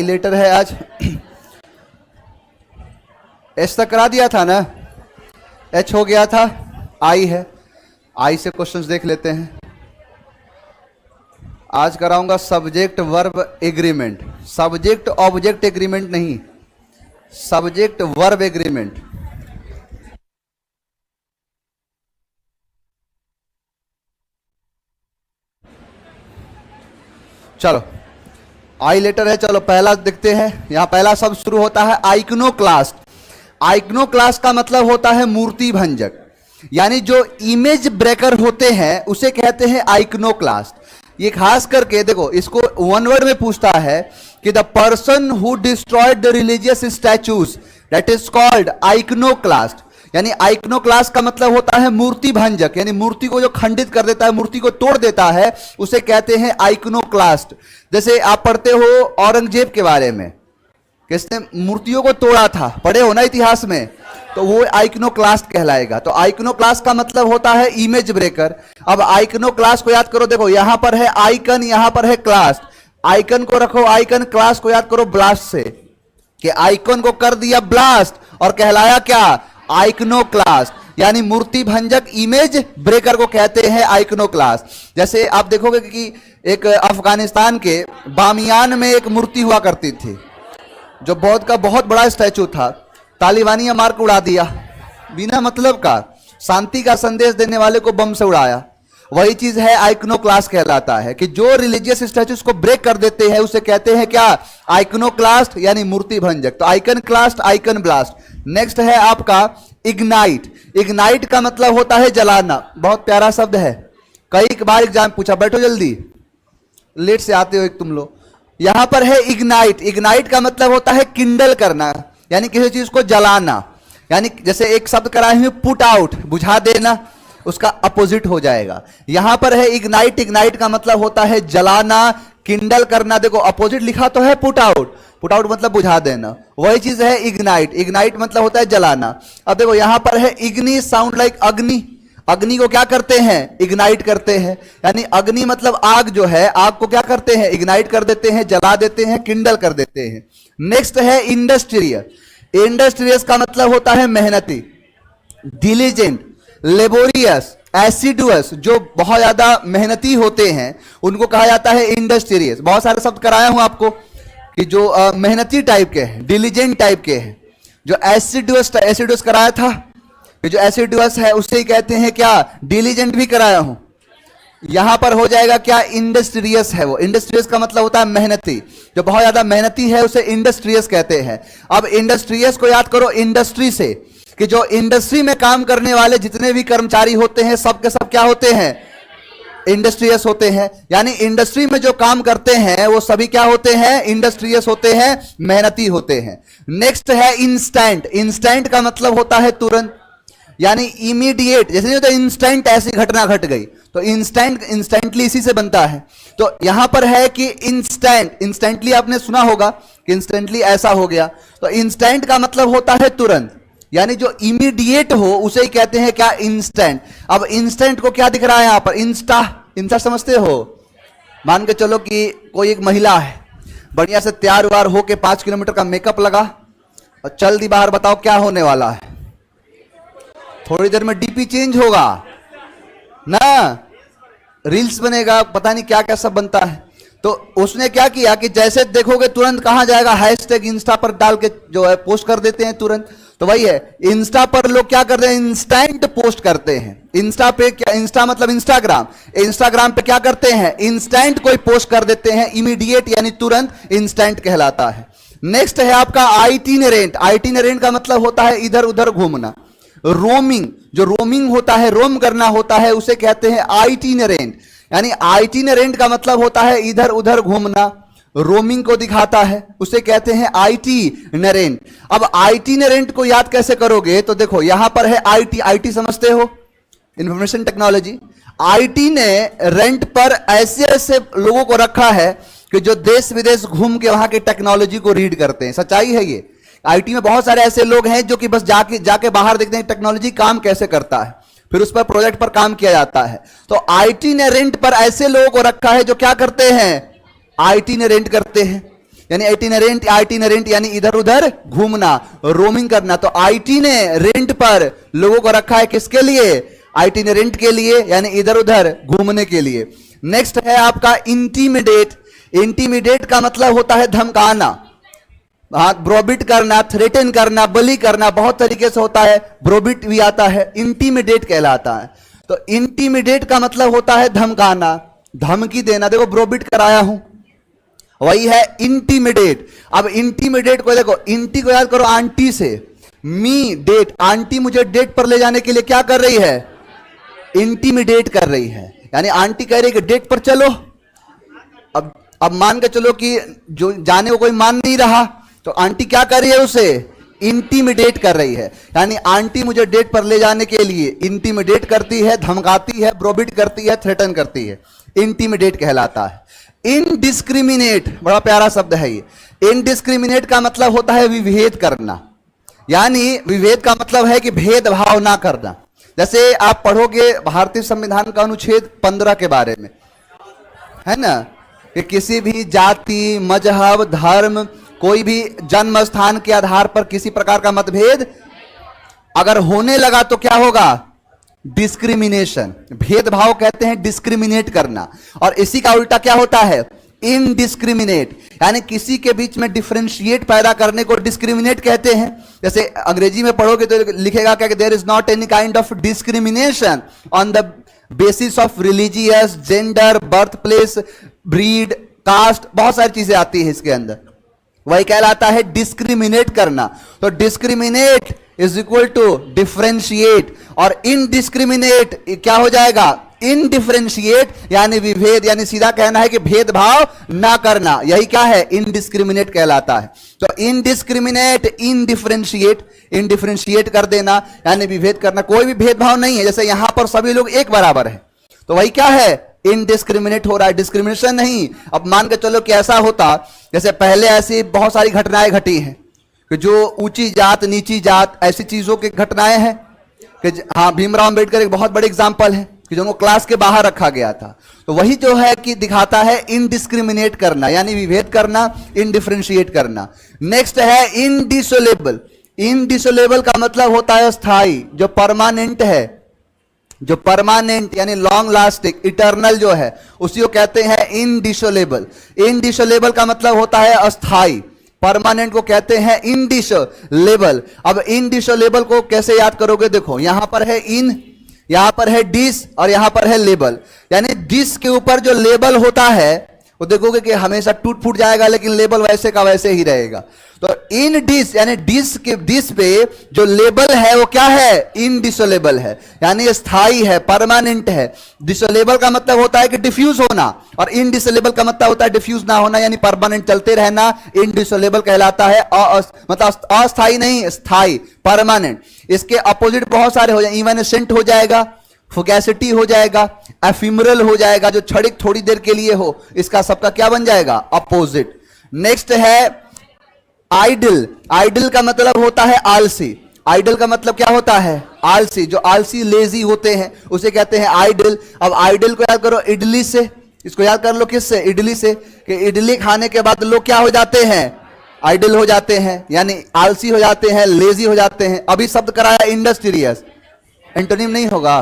Letter है आज। H तक करा दिया था ना, एच हो गया था, आई है, आई से क्वेश्चंस देख लेते हैं। आज कराऊंगा subject verb agreement, subject object agreement नहीं, सब्जेक्ट वर्ब एग्रीमेंट। चलो आई लेटर है, चलो पहला देखते हैं। यहां पहला शब्द शुरू होता है आइकनोक्लास्ट। आइकनोक्लास्ट का मतलब होता है मूर्ति भंजक, यानी जो इमेज ब्रेकर होते हैं उसे कहते हैं आइकनोक्लास्ट। ये खास करके देखो, इसको वन वर्ड में पूछता है कि the person who destroyed the religious statues that is called iconoclast. यानी आइकनोक्लास्ट का मतलब होता है मूर्ति भंजक, यानी मूर्ति को जो खंडित कर देता है, मूर्ति को तोड़ देता है, उसे कहते हैं आइकनोक्लास्ट। जैसे आप पढ़ते हो औरंगजेब के बारे में, किसने मूर्तियों को तोड़ा था, पढ़े हो ना इतिहास में, तो वो आइकनोक्लास्ट कहलाएगा। तो आइकनोक्लास्ट का मतलब होता है इमेज ब्रेकर। अब आइकनोक्लास्ट को याद करो, देखो यहां पर है आइकन, यहां पर है क्लास्ट। आइकन को रखो आइकन, क्लास को याद करो ब्लास्ट से, कि आइकन को कर दिया ब्लास्ट और कहलाया क्या, आइकनोक्लास्ट। यानी मूर्ति भंजक इमेज ब्रेकर को कहते हैं आइकनोक्लास्ट। जैसे आप देखोगे कि एक अफगानिस्तान के बामियान में एक मूर्ति हुआ करती थी, जो बौद्ध का बहुत बड़ा स्टैचू था, तालिबानी मार के उड़ा दिया बिना मतलब का, शांति का संदेश देने वाले को बम से उड़ाया। वही चीज है आइकनोक्लास्ट कहलाता है, कि जो रिलीजियस स्टैचूज को ब्रेक कर देते हैं उसे कहते हैं क्या, आइकनोक्लास्ट, यानी मूर्ति भंजक। तो आइकन क्लास्ट, आइकन ब्लास्ट। नेक्स्ट है आपका इग्नाइट। इग्नाइट का मतलब होता है जलाना, बहुत प्यारा शब्द है, कई बार एग्जाम पूछा, बैठो जल्दी, लेट से आते हो एक तुम लोग। यहां पर है इग्नाइट। इग्नाइट का मतलब होता है किंडल करना, यानी किसी चीज को जलाना। यानी जैसे एक शब्द कराए हुए पुट आउट, बुझा देना, उसका अपोजिट हो जाएगा। यहां पर है इग्नाइट। इग्नाइट का मतलब होता है जलाना, किंडल करना। देखो अपोजिट लिखा तो है पुट आउट, पुट आउट मतलब बुझा देना, वही चीज है इग्नाइट। इग्नाइट मतलब होता है जलाना। अब देखो यहां पर है इग्नि, साउंड लाइक अग्नि। अग्नि को क्या करते हैं, इग्नाइट करते हैं। यानी अग्नि मतलब आग जो है, आग को क्या करते हैं, इग्नाइट कर देते हैं, जला देते हैं, किंडल कर देते हैं। नेक्स्ट है इंडस्ट्रियल। इंडस्ट्रियस का मतलब होता है मेहनती, डिलीजेंट, लेबोरियस, एसिडुअस, जो बहुत ज्यादा मेहनती होते हैं उनको कहा जाता है इंडस्ट्रियस। बहुत सारे शब्द कराया हूं आपको कि जो मेहनती टाइप के हैं, डिलीजेंट टाइप के हैं। जो एसिडुअस, एसिडुअस कराया था, जो एसिडुअस है उसे ही कहते हैं क्या, डिलीजेंट भी कराया हूं। यहां पर हो जाएगा क्या, इंडस्ट्रियस है वो। इंडस्ट्रियस का मतलब होता है मेहनती, जो बहुत ज्यादा मेहनती है उसे इंडस्ट्रियस कहते हैं। अब इंडस्ट्रियस को याद करो इंडस्ट्री से, कि जो इंडस्ट्री में काम करने वाले जितने भी कर्मचारी होते हैं सब के सब क्या होते हैं, इंडस्ट्रियस होते हैं। यानी इंडस्ट्री में जो काम करते हैं वो सभी क्या होते हैं, इंडस्ट्रियस होते हैं, मेहनती होते हैं। नेक्स्ट है इंस्टेंट। इंस्टेंट का मतलब होता है तुरंत, यानी इमीडिएट। जैसे नहीं होता इंस्टेंट ऐसी घटना घट गई, तो इंस्टेंट इंस्टेंटली इसी से बनता है। तो यहां पर है कि इंस्टेंट, इंस्टेंटली आपने सुना होगा कि इंस्टेंटली ऐसा हो गया, तो इंस्टेंट का मतलब होता है तुरंत, यानी जो इमीडिएट हो उसे ही कहते हैं क्या, इंस्टेंट। अब इंस्टेंट को क्या दिख रहा है यहां पर, इंस्टा। इंस्टा समझते हो, मान के चलो कि कोई एक महिला है, बढ़िया से तैयार वार होके 5 किलोमीटर का मेकअप लगा और चल दी बाहर, बताओ क्या होने वाला है, थोड़ी देर में डीपी चेंज होगा ना, रील्स बनेगा, पता नहीं क्या क्या सब बनता है। तो उसने क्या किया कि जैसे देखोगे तुरंत कहां जाएगा, हैशटैग इंस्टा पर डाल के जो है पोस्ट कर देते हैं तुरंत। तो वही है, इंस्टा पर लोग क्या करते हैं, इंस्टेंट पोस्ट करते हैं। इंस्टा पे क्या, इंस्टा मतलब इंस्टाग्राम, इंस्टाग्राम पे क्या करते हैं, इंस्टेंट कोई पोस्ट कर देते हैं, इमीडिएट यानी तुरंत, इंस्टेंट कहलाता है। नेक्स्ट है आपका आइटिनरेंट। आइटिनरेंट का मतलब होता है इधर उधर घूमना, रोमिंग। जो रोमिंग होता है, रोम करना होता है, उसे कहते हैं आइटिनरेंट। यानी आइटिनरेंट का मतलब होता है इधर उधर घूमना, रोमिंग को दिखाता है, उसे कहते हैं आइटिनरेंट। अब आइटिनरेंट को याद कैसे करोगे, तो देखो यहां पर है आईटी। आईटी समझते हो, इंफॉर्मेशन टेक्नोलॉजी। आईटी ने रेंट पर ऐसे ऐसे लोगों को रखा है कि जो देश विदेश घूम के वहां के टेक्नोलॉजी को रीड करते हैं। सच्चाई है ये, आईटी में बहुत सारे ऐसे लोग हैं जो कि बस जाके बाहर देखते हैं टेक्नोलॉजी काम कैसे करता है, फिर उस पर प्रोजेक्ट पर काम किया जाता है। तो आईटी ने रेंट पर ऐसे लोगों को रखा है जो क्या करते हैं, आईटी ने रेंट करते हैं। यानी आइटिनरेंट, आइटिनरेंट यानी इधर उधर घूमना, रोमिंग करना। तो आईटी ने रेंट पर लोगों को रखा है किसके लिए? आइटिनरेंट के लिए, यानी इधर उधर घूमने के लिए। नेक्स्ट है आपका इंटीमिडेट। इंटीमिडेट का मतलब होता है धमकाना, ब्रोबिट करना, थ्रेटन करना, बली करना, बहुत तरीके से होता है, ब्रोबिट भी आता है, इंटीमिडेट कहलाता है। तो इंटीमिडेट का मतलब होता है धमकाना, धमकी देना। देखो ब्रोबिट कराया हूं, वही है इंटीमिडेट। अब इंटीमिडेट को देखो, इंटी को याद करो आंटी से, मी डेट, आंटी मुझे डेट पर ले जाने के लिए क्या कर रही है? इंटीमिडेट कर रही है, यानी आंटी कह रही है कि डेट पर चलो। अब मान के चलो कि जो जाने को कोई मान नहीं रहा, तो आंटी क्या कर रही है? उसे इंटीमिडेट कर रही है, यानी आंटी मुझे डेट पर ले जाने के लिए इंटीमिडेट करती है, धमकाती है, ब्रोबिट करती है, थ्रेटन करती है, इंटीमिडेट कहलाता है। इनडिस्क्रिमिनेट, बड़ा प्यारा शब्द है ये। इनडिस्क्रिमिनेट का मतलब होता है विभेद करना, यानी विभेद का मतलब है कि भेदभाव ना करना। जैसे आप पढ़ोगे भारतीय संविधान का अनुच्छेद 15 के बारे में, है ना, कि किसी भी जाति, मजहब, धर्म, कोई भी जन्म स्थान के आधार पर किसी प्रकार का मतभेद अगर होने लगा तो क्या होगा? डिस्क्रिमिनेशन। भेदभाव कहते हैं डिस्क्रिमिनेट करना, और इसी का उल्टा क्या होता है? इनडिस्क्रिमिनेट, यानी किसी के बीच में डिफरेंशिएट पैदा करने को डिस्क्रिमिनेट कहते हैं। जैसे अंग्रेजी में पढ़ोगे तो लिखेगा क्या कि there is not any kind of discrimination on the basis of religious, gender, birth place, breed, caste, बहुत सारी चीजें आती है इसके अंदर, वही कहलाता है डिस्क्रिमिनेट करना। तो discriminate is equal to differentiate, और इनडिस्क्रिमिनेट क्या हो जाएगा? इनडिफरेंशिएट, यानी विभेद, यानी सीधा कहना है कि भेदभाव ना करना, यही क्या है? इनडिस्क्रिमिनेट कहलाता है। तो इनडिस्क्रिमिनेट, इनडिफरेंशिएट, इनडिफरेंशिएट कर देना यानी विभेद करना, कोई भी भेदभाव नहीं है। जैसे यहां पर सभी लोग एक बराबर है, तो वही क्या है? इनडिस्क्रिमिनेट हो रहा है, डिस्क्रिमिनेशन नहीं। अब मान के चलो कि ऐसा होता, जैसे पहले ऐसी बहुत सारी घटनाएं घटी हैं कि जो ऊंची जात, नीची जात, ऐसी चीजों की घटनाएं हैं कि हाँ, भीमराव अंबेडकर एक बहुत बड़ी एग्जांपल है कि जो क्लास के बाहर रखा गया था। तो वही जो है कि दिखाता है इनडिस्क्रिमिनेट करना, यानी विभेद करना, इनडिफरेंशिएट करना। नेक्स्ट है इनडिसोलेबल। इनडिसोलेबल का मतलब होता है स्थायी, जो परमानेंट है, जो परमानेंट यानी लॉन्ग लास्टिंग, इटर्नल जो है, उसी को कहते हैं इनडिसोलेबल। इनडिसोलेबल का मतलब होता है अस्थाई, परमानेंट को कहते हैं इनडिसोलेबल। अब इनडिसोलेबल को कैसे याद करोगे? देखो यहां पर है इन, यहां पर है डिस, और यहां पर है लेबल। यानी डिस के ऊपर जो लेबल होता है वो देखोगे कि हमेशा टूट फूट जाएगा, लेकिन लेबल वैसे का वैसे ही रहेगा। तो इन डिस यानी डिस के डिस पे जो लेबल है वो क्या है? इनडिसोलेबल है, यानी स्थायी है, परमानेंट है। डिसोलेबल का मतलब होता है कि डिफ्यूज होना, और इनडिसोलेबल का मतलब होता है डिफ्यूज ना होना, यानी परमानेंट चलते रहना। इनडिसोलेबल कहलाता है मतलब अस्थायी नहीं, स्थायी, परमानेंट। इसके अपोजिट बहुत सारे हो जाए, इवेनेसेंट हो जाएगा, फुगैसिटी हो जाएगा, एफिमरल हो जाएगा, जो क्षणिक थोड़ी देर के लिए हो, इसका सबका क्या बन जाएगा? अपोजिट। नेक्स्ट है आइडल। आइडल का मतलब होता है आलसी। आइडल का मतलब क्या होता है? आलसी, जो आलसी, लेजी होते हैं उसे कहते हैं आइडल। अब आइडल को याद करो इडली से, इसको याद कर लो किससे? इडली से, कि इडली खाने के बाद लोग क्या हो जाते हैं? आइडल हो जाते हैं, यानी आलसी हो जाते हैं, लेजी हो जाते हैं। अभी शब्द कराया इंडस्ट्रियस, एंटोनिम नहीं होगा,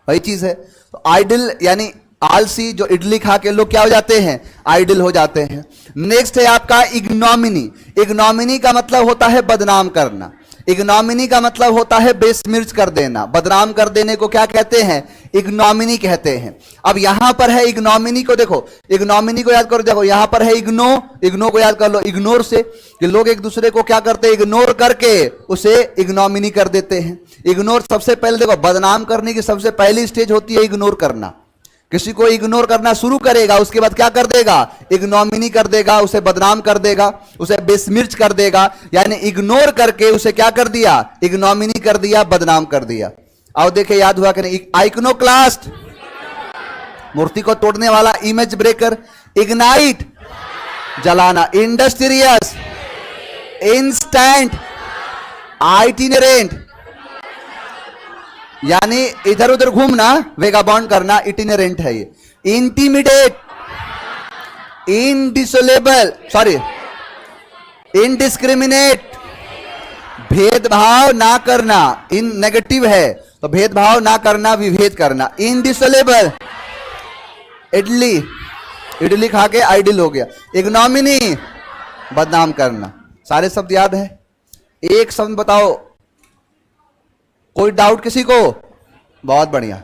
वही चीज है। तो आइडल यानी आलसी, जो इडली खा के लोग क्या हो जाते हैं? आइडल हो जाते हैं। नेक्स्ट है आपका इग्नोमिनी। इग्नोमिनी का मतलब होता है बदनाम करना। इग्नोमिनी का मतलब होता है बेसमिर्च कर देना, बदनाम कर देने को क्या कहते हैं? इग्नोमिनी कहते हैं। अब यहां पर है इग्नोमिनी को, देखो इग्नोमिनी को याद करो, देखो यहां पर है इग्नो, इग्नो को याद कर लो इग्नोर से, कि लोग एक दूसरे को क्या करते हैं? इग्नोर करके उसे इग्नोमिनी कर देते हैं। इग्नोर सबसे पहले देखो, बदनाम करने की सबसे पहली स्टेज होती है इग्नोर करना। किसी को इग्नोर करना शुरू करेगा, उसके बाद क्या कर देगा? इग्नोमिनी कर देगा, उसे बदनाम कर देगा, उसे बेसमिर्च कर देगा, यानी इग्नोर करके उसे क्या कर दिया? इग्नोमिनी कर दिया, बदनाम कर दिया। आओ देखे, याद हुआ कि नहीं? आइकनोक्लास्ट, मूर्ति को तोड़ने वाला, इमेज ब्रेकर। इग्नाइट, जलाना। इंडस्ट्रियस, इंस्टेंट, आइटिनरेंट यानी इधर उधर घूमना, वेगाबॉन्ड करना, इटिनरेंट है ये। इंटीमिडेट, इनडिसोलेबल, सॉरी, इनडिस्क्रिमिनेट, भेदभाव ना करना, इन नेगेटिव है तो भेदभाव ना करना, विभेद करना। इनडिसोलेबल, इडली, इडली खा के आइडियल हो गया। इग्नोमिनी, बदनाम करना। सारे शब्द याद है? एक शब्द बताओ, कोई डाउट किसी को? बहुत बढ़िया।